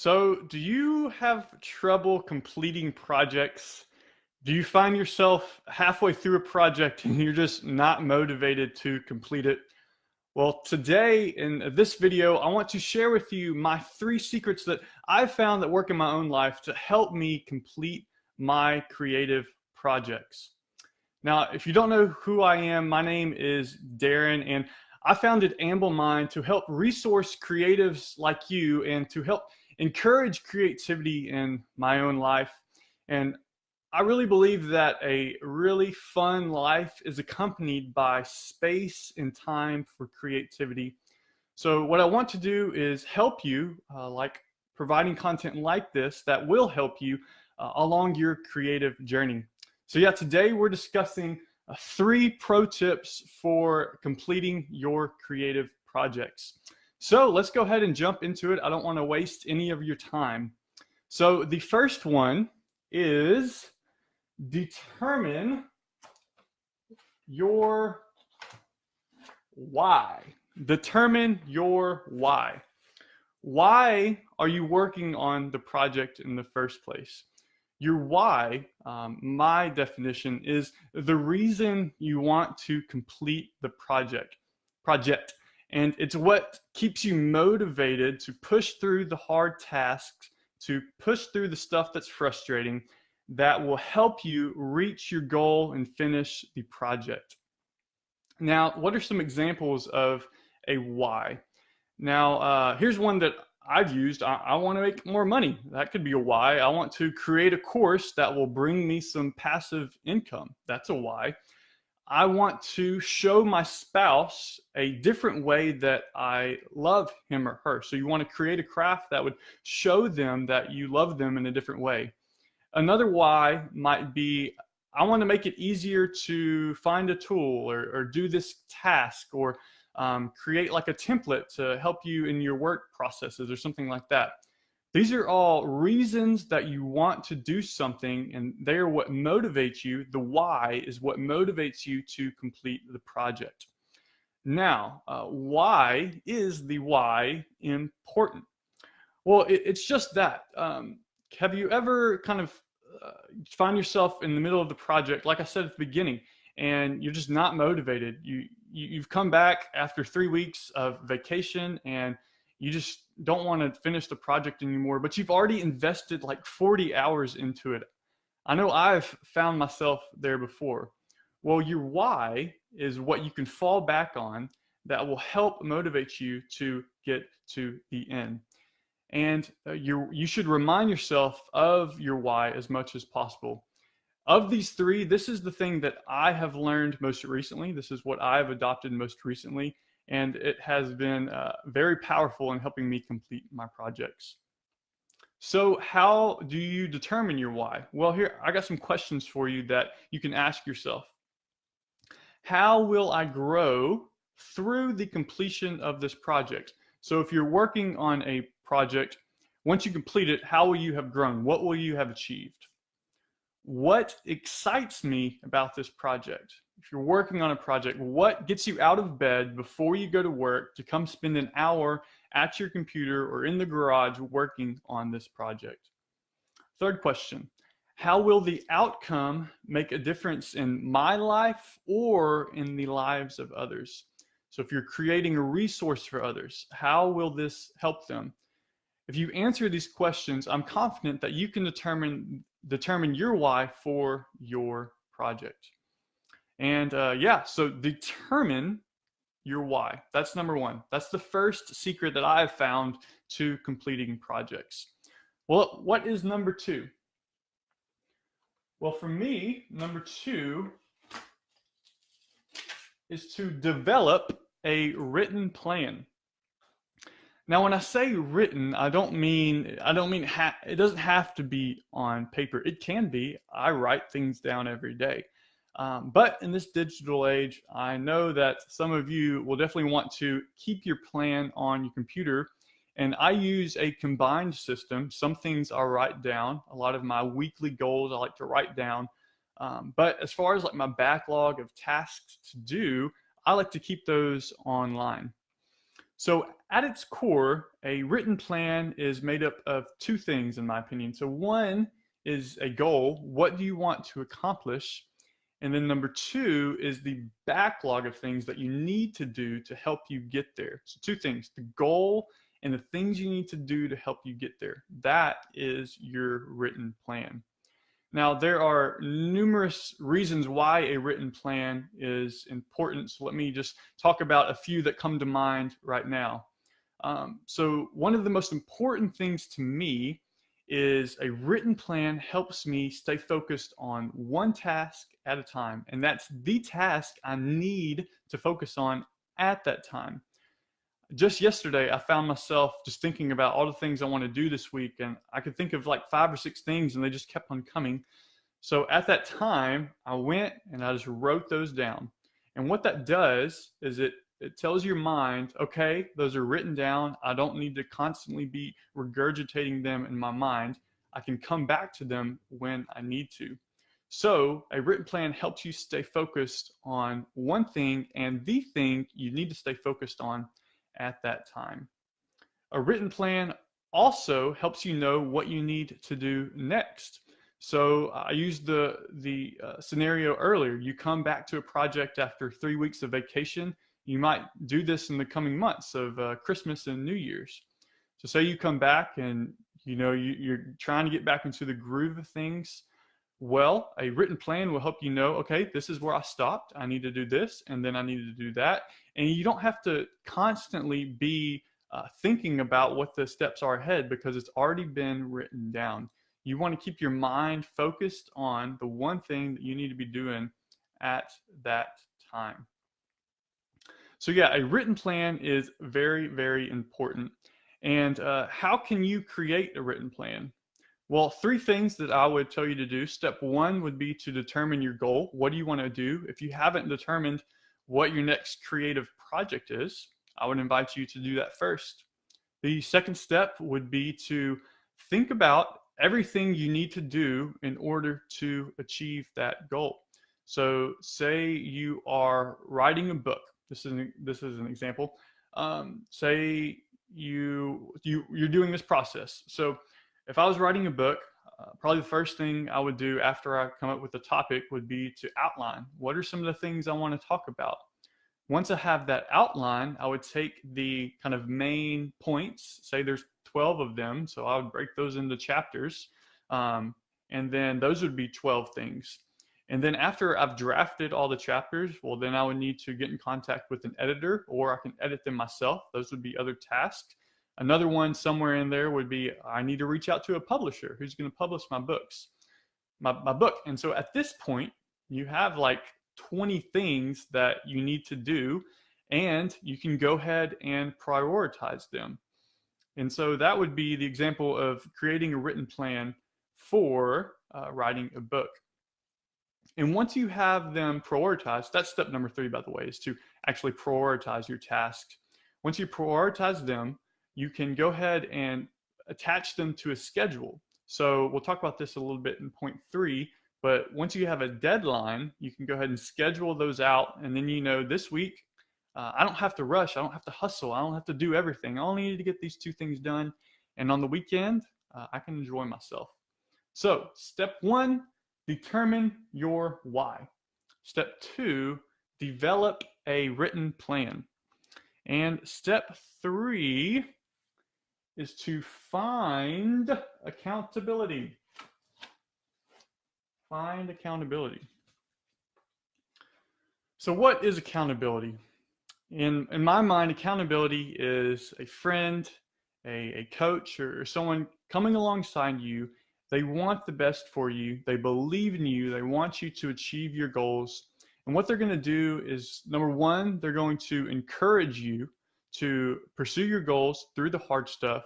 So, do you have trouble completing projects? Do you find yourself halfway through a project and you're just not motivated to complete it? Well, today in this video, I want to share with you my 3 secrets that I've found that work in my own life to help me complete my creative projects. Now, if you don't know who I am, my name is Darren, and I founded AmbleMind to help resource creatives like you and to help encourage creativity in my own life. And I really believe that a really fun life is accompanied by space and time for creativity. So, what I want to do is help you, like providing content like this that will help you along your creative journey. So yeah, today we're discussing 3 pro tips for completing your creative projects. So let's go ahead and jump into it. I don't want to waste any of your time. So the first one is determine your why. Determine your why. Why are you working on the project in the first place? Your why, my definition, is the reason you want to complete the project. And it's what keeps you motivated to push through the hard tasks, to push through the stuff that's frustrating, that will help you reach your goal and finish the project. Now, what are some examples of a why? Now, here's one that I've used. I want to make more money. That could be a why. I want to create a course that will bring me some passive income. That's a why. I want to show my spouse a different way that I love him or her. So you want to create a craft that would show them that you love them in a different way. Another why might be, I want to make it easier to find a tool or do this task, or create like a template to help you in your work processes or something like that. These are all reasons that you want to do something, and they are what motivates you. The why is what motivates you to complete the project. Now, why is the why important? Well, it's just that. Have you ever kind of find yourself in the middle of the project, like I said at the beginning, and you're just not motivated? You've come back after 3 weeks of vacation and you just don't want to finish the project anymore, but you've already invested like 40 hours into it. I know I've found myself there before. Well, your why is what you can fall back on that will help motivate you to get to the end. And you should remind yourself of your why as much as possible. Of these 3, this is the thing that I have learned most recently. This is what I've adopted most recently, and it has been very powerful in helping me complete my projects. So how do you determine your why? Well, here, I got some questions for you that you can ask yourself. How will I grow through the completion of this project? So if you're working on a project, once you complete it, how will you have grown? What will you have achieved? What excites me about this project? If you're working on a project, what gets you out of bed before you go to work to come spend an hour at your computer or in the garage working on this project? Third question, how will the outcome make a difference in my life or in the lives of others? So if you're creating a resource for others, how will this help them? If you answer these questions, I'm confident that you can determine your why for your project. And yeah, so determine your why. That's number 1. That's the first secret that I've found to completing projects. Well, what is number 2? Well, for me, number 2 is to develop a written plan. Now, when I say written, I don't mean it doesn't have to be on paper. It can be. I write things down every day. But in this digital age, I know that some of you will definitely want to keep your plan on your computer. And I use a combined system. Some things I write down. A lot of my weekly goals I like to write down. But as far as like my backlog of tasks to do, I like to keep those online. So, at its core, a written plan is made up of two things, in my opinion. So, one is a goal. What do you want to accomplish? And then number two is the backlog of things that you need to do to help you get there. So, two things: the goal and the things you need to do to help you get there. That is your written plan. Now, there are numerous reasons why a written plan is important. So let me just talk about a few that come to mind right now. So one of the most important things to me is a written plan helps me stay focused on one task at a time. And that's the task I need to focus on at that time. Just yesterday, I found myself just thinking about all the things I want to do this week, and I could think of like 5 or 6 things, and they just kept on coming. So at that time, I went and I just wrote those down. And what that does is it tells your mind, okay, those are written down. I don't need to constantly be regurgitating them in my mind. I can come back to them when I need to. So a written plan helps you stay focused on one thing and the thing you need to stay focused on at that time. A written plan also helps you know what you need to do next. So I used the scenario earlier. You come back to a project after 3 weeks of vacation. You might do this in the coming months of Christmas and New Year's. So say you come back and you're trying to get back into the groove of things. Well, a written plan will help you know, okay, this is where I stopped. I need to do this, and then I need to do that. And you don't have to constantly be thinking about what the steps are ahead because it's already been written down. You want to keep your mind focused on the one thing that you need to be doing at that time. So yeah, a written plan is very, very important. And how can you create a written plan? Well, 3 things that I would tell you to do. Step 1 would be to determine your goal. What do you want to do? If you haven't determined what your next creative project is, I would invite you to do that first. The second step would be to think about everything you need to do in order to achieve that goal. So say you are writing a book. This is an example. Say you're doing this process. So if I was writing a book, probably the first thing I would do after I come up with the topic would be to outline. What are some of the things I want to talk about? Once I have that outline, I would take the kind of main points, say there's 12 of them, so I would break those into chapters, and then those would be 12 things. And then after I've drafted all the chapters, well, then I would need to get in contact with an editor, or I can edit them myself. Those would be other tasks. Another one somewhere in there would be I need to reach out to a publisher who's going to publish my books, my book. And so at this point, you have like 20 things that you need to do, and you can go ahead and prioritize them. And so that would be the example of creating a written plan for writing a book. And once you have them prioritized, that's step number 3, by the way, is to actually prioritize your tasks. Once you prioritize them, you can go ahead and attach them to a schedule. So we'll talk about this a little bit in point 3, but once you have a deadline, you can go ahead and schedule those out. And then this week, I don't have to rush. I don't have to hustle. I don't have to do everything. I only need to get these 2 things done. And on the weekend, I can enjoy myself. So step 1, determine your why. Step 2, develop a written plan. And step 3 is to find accountability. Find accountability. So what is accountability? In my mind, accountability is a friend, a coach, or someone coming alongside you. They want the best for you. They believe in you. They want you to achieve your goals. And what they're going to do is, number 1, they're going to encourage you to pursue your goals through the hard stuff,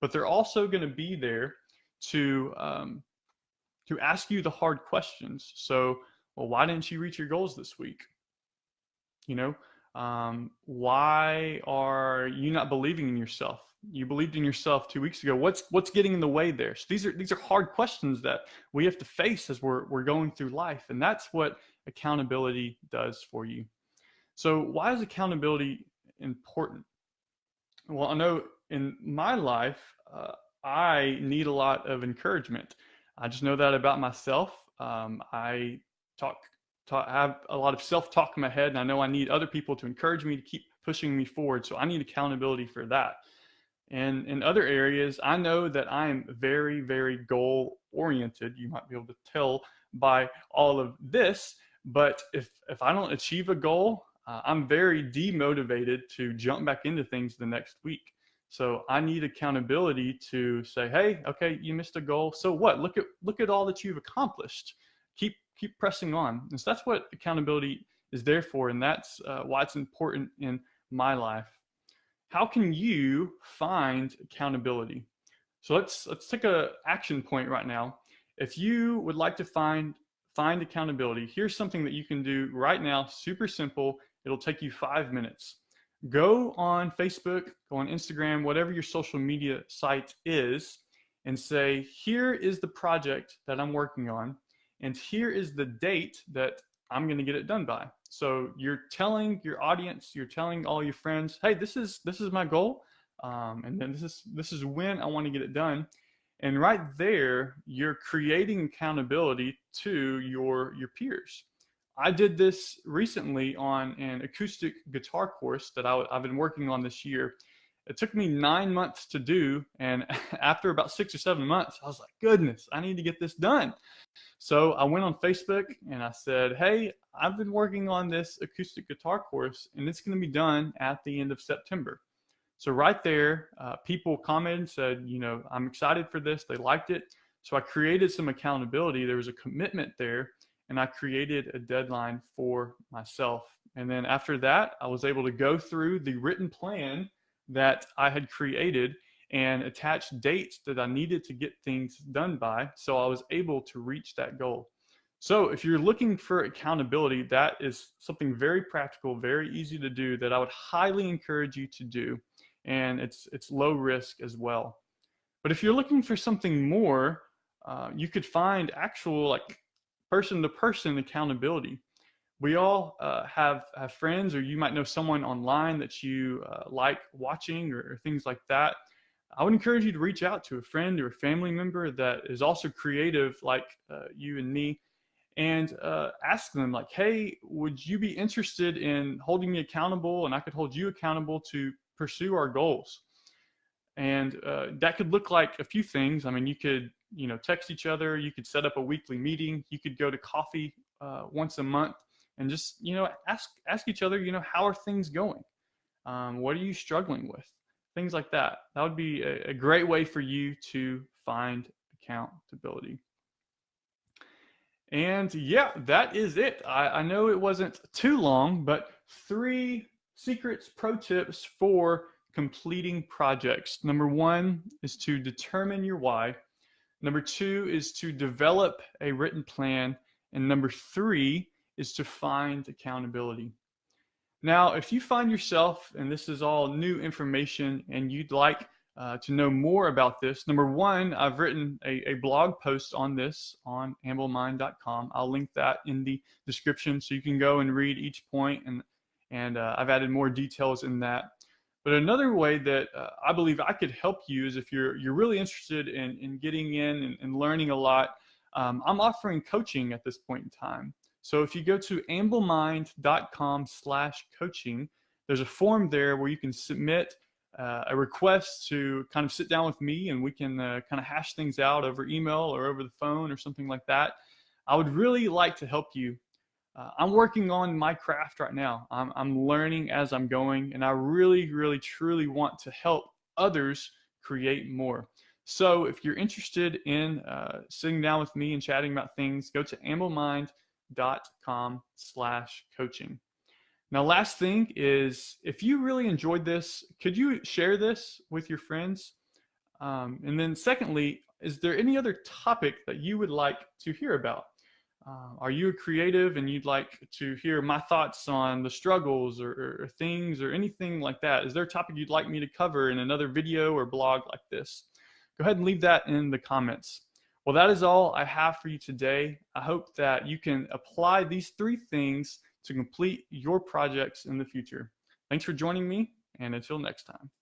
but they're also going to be there to ask you the hard questions. So, well, why didn't you reach your goals this week? Why are you not believing in yourself? You believed in yourself 2 weeks ago. What's getting in the way there? So these are hard questions that we have to face as we're going through life, and that's what accountability does for you. So why is accountability important? Well, I know in my life, I need a lot of encouragement. I just know that about myself. I talk, have a lot of self-talk in my head, and I know I need other people to encourage me to keep pushing me forward. So I need accountability for that. And in other areas, I know that I am very, very goal oriented. You might be able to tell by all of this. But if I don't achieve a goal, I'm very demotivated to jump back into things the next week. So I need accountability to say, hey, okay, you missed a goal. So what? Look at all that you've accomplished. Keep pressing on. And so that's what accountability is there for, and that's why it's important in my life. How can you find accountability? So let's take a action point right now. If you would like to find accountability, here's something that you can do right now, super simple. It'll take you 5 minutes. Go on Facebook, go on Instagram, whatever your social media site is, and say, here is the project that I'm working on, and here is the date that I'm going to get it done by. So you're telling your audience, you're telling all your friends, hey, this is my goal, and then this is when I want to get it done. And right there, you're creating accountability to your peers. I did this recently on an acoustic guitar course that I've been working on this year. It took me 9 months to do, and after about 6 or 7 months, I was like, goodness, I need to get this done. So I went on Facebook and I said, hey, I've been working on this acoustic guitar course, and it's going to be done at the end of September. So right there, people commented and said, I'm excited for this. They liked it. So I created some accountability. There was a commitment there, and I created a deadline for myself. And then after that, I was able to go through the written plan that I had created and attach dates that I needed to get things done by. So I was able to reach that goal. So if you're looking for accountability, that is something very practical, very easy to do that I would highly encourage you to do. And it's low risk as well. But if you're looking for something more, you could find actual like person-to-person accountability. We all have friends, or you might know someone online that you like watching, or things like that. I would encourage you to reach out to a friend or a family member that is also creative like you and me, and ask them like, hey, would you be interested in holding me accountable, and I could hold you accountable to pursue our goals? And that could look like a few things. I mean, you could text each other, you could set up a weekly meeting, you could go to coffee once a month, and just ask each other, how are things going? What are you struggling with? Things like that. That would be a great way for you to find accountability. And yeah, that is it. I know it wasn't too long, but 3 secrets, pro tips for completing projects. Number 1 is to determine your why. Number 2 is to develop a written plan. And number 3 is to find accountability. Now, if you find yourself, and this is all new information, and you'd like to know more about this, number 1, I've written a blog post on this on AmbleMind.com. I'll link that in the description so you can go and read each point, and I've added more details in that. But another way that I believe I could help you is if you're really interested in getting in and learning a lot. I'm offering coaching at this point in time. So if you go to AmbleMind.com/coaching, there's a form there where you can submit a request to kind of sit down with me, and we can kind of hash things out over email or over the phone or something like that. I would really like to help you. I'm working on my craft right now. I'm learning as I'm going, and I really, really, truly want to help others create more. So if you're interested in sitting down with me and chatting about things, go to AmbleMind.com/coaching. Now, last thing is, if you really enjoyed this, could you share this with your friends? And then secondly, is there any other topic that you would like to hear about? Are you a creative and you'd like to hear my thoughts on the struggles or things or anything like that? Is there a topic you'd like me to cover in another video or blog like this? Go ahead and leave that in the comments. Well, that is all I have for you today. I hope that you can apply these 3 things to complete your projects in the future. Thanks for joining me, and until next time.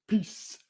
Peace.